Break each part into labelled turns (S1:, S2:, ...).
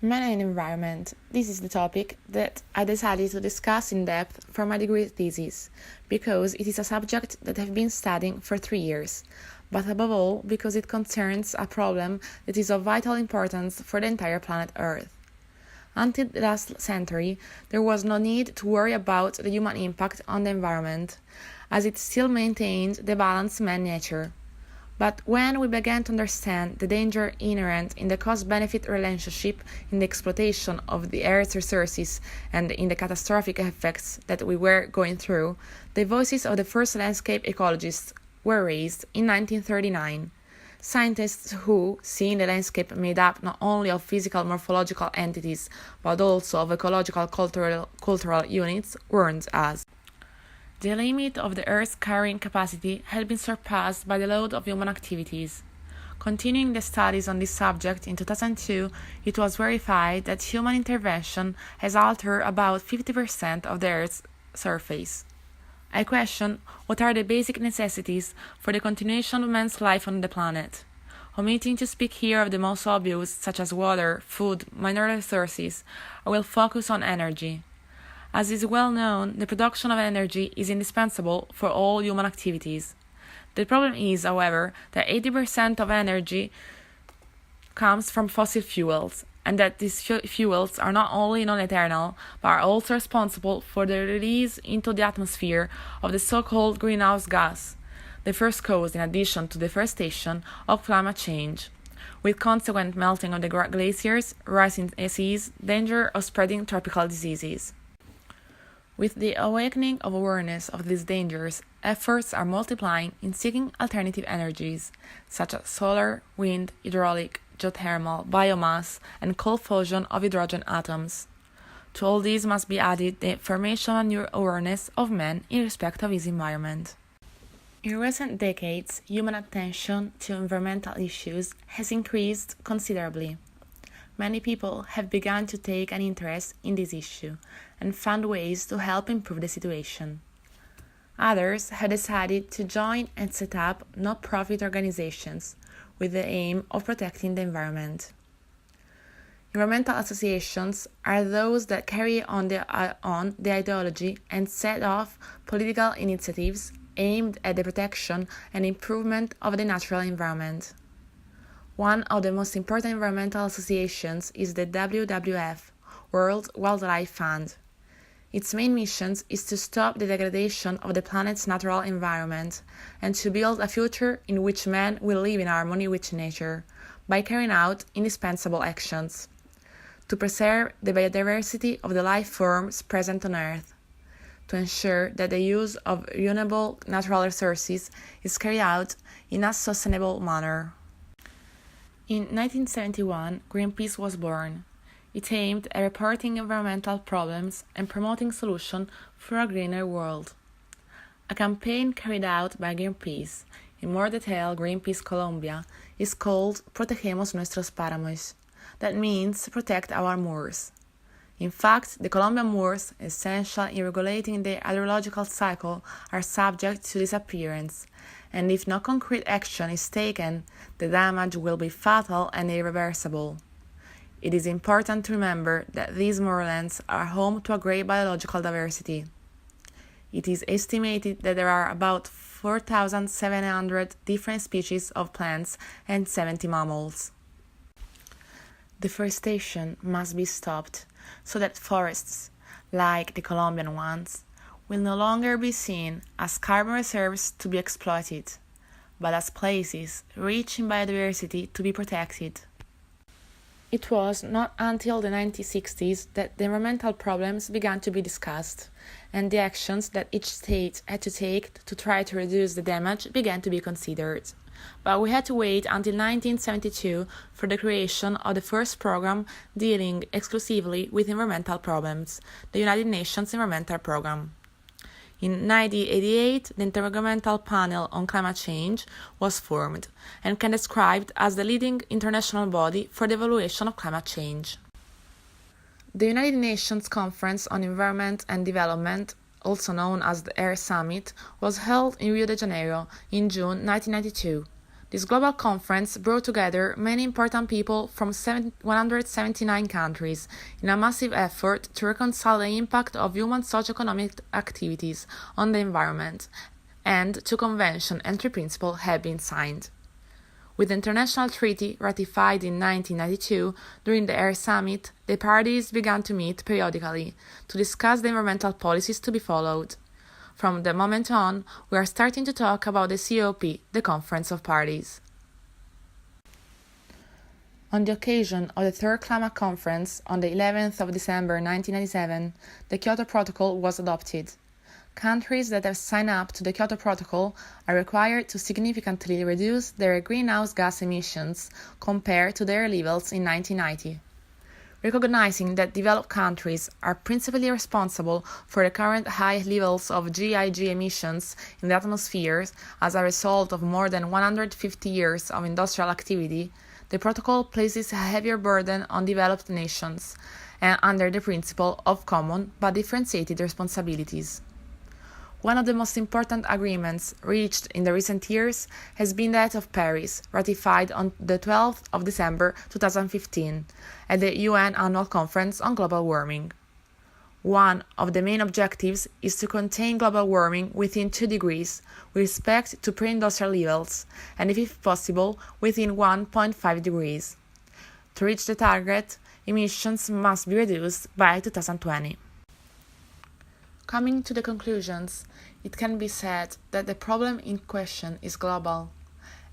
S1: Man and environment. This is the topic that I decided to discuss in depth for my degree thesis, because it is a subject that I've been studying for 3 years, but above all because it concerns a problem that is of vital importance for the entire planet Earth. Until the last century, there was no need to worry about the human impact on the environment, as it still maintained the balanced man-nature. But when we began to understand the danger inherent in the cost-benefit relationship in the exploitation of the Earth's resources and in the catastrophic effects that we were going through, the voices of the first landscape ecologists were raised in 1939. Scientists who, seeing the landscape made up not only of physical morphological entities, but also of ecological cultural units, warned us. The limit of the Earth's carrying capacity had been surpassed by the load of human activities. Continuing the studies on this subject in 2002, it was verified that human intervention has altered about 50% of the Earth's surface. I question what are the basic necessities for the continuation of man's life on the planet. Omitting to speak here of the most obvious, such as water, food, mineral resources, I will focus on energy. As is well known, the production of energy is indispensable for all human activities. The problem is, however, that 80% of energy comes from fossil fuels, and that these fuels are not only non-eternal, but are also responsible for the release into the atmosphere of the so-called greenhouse gas, the first cause, in addition to deforestation, of climate change, with consequent melting of the glaciers, rising seas, danger of spreading tropical diseases. With the awakening of awareness of these dangers, efforts are multiplying in seeking alternative energies, such as solar, wind, hydraulic, geothermal, biomass, and cold fusion of hydrogen atoms. To all these must be added the formation and new awareness of man in respect of his environment. In recent decades, human attention to environmental issues has increased considerably. Many people have begun to take an interest in this issue and found ways to help improve the situation. Others have decided to join and set up non-profit organizations with the aim of protecting the environment. Environmental associations are those that carry on the ideology and set off political initiatives aimed at the protection and improvement of the natural environment. One of the most important environmental associations is the WWF, World Wildlife Fund. Its main mission is to stop the degradation of the planet's natural environment and to build a future in which man will live in harmony with nature by carrying out indispensable actions to preserve the biodiversity of the life forms present on Earth, to ensure that the use of renewable natural resources is carried out in a sustainable manner. In 1971, Greenpeace was born. It aimed at reporting environmental problems and promoting solutions for a greener world. A campaign carried out by Greenpeace, in more detail Greenpeace Colombia, is called Protegemos Nuestros Páramos. That means protect our moors. In fact, the Colombian moors, essential in regulating the hydrological cycle, are subject to disappearance, and if no concrete action is taken, the damage will be fatal and irreversible. It is important to remember that these moorlands are home to a great biological diversity. It is estimated that there are about 4,700 different species of plants and 70 mammals. Deforestation must be stopped so that forests, like the Colombian ones, will no longer be seen as carbon reserves to be exploited, but as places rich in biodiversity to be protected. It was not until the 1960s that the environmental problems began to be discussed, and the actions that each state had to take to try to reduce the damage began to be considered. But we had to wait until 1972 for the creation of the first program dealing exclusively with environmental problems, the United Nations Environmental Programme. In 1988, the Intergovernmental Panel on Climate Change was formed and can be described as the leading international body for the evaluation of climate change. The United Nations Conference on Environment and Development, also known as the Air Summit, was held in Rio de Janeiro in June 1992. This global conference brought together many important people from 179 countries in a massive effort to reconcile the impact of human socio-economic activities on the environment, and two conventions and three principles have been signed. With the international treaty ratified in 1992 during the Air Summit, the parties began to meet periodically to discuss the environmental policies to be followed. From the moment on, we are starting to talk about the COP, the Conference of Parties. On the occasion of the Third Climate Conference on the 11th of December 1997, the Kyoto Protocol was adopted. Countries that have signed up to the Kyoto Protocol are required to significantly reduce their greenhouse gas emissions compared to their levels in 1990. Recognizing that developed countries are principally responsible for the current high levels of GIG emissions in the atmosphere as a result of more than 150 years of industrial activity, the protocol places a heavier burden on developed nations, and under the principle of common but differentiated responsibilities. One of the most important agreements reached in the recent years has been that of Paris, ratified on the 12th of December 2015 at the UN Annual Conference on Global Warming. One of the main objectives is to contain global warming within 2 degrees with respect to pre-industrial levels, and if possible, within 1.5 degrees. To reach the target, emissions must be reduced by 2020. Coming to the conclusions, it can be said that the problem in question is global,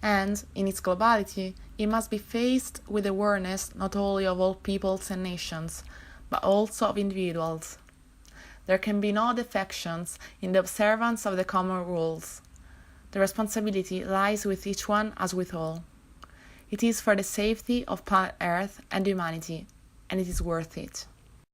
S1: and in its globality, it must be faced with awareness not only of all peoples and nations, but also of individuals. There can be no defections in the observance of the common rules. The responsibility lies with each one as with all. It is for the safety of planet Earth and humanity, and it is worth it.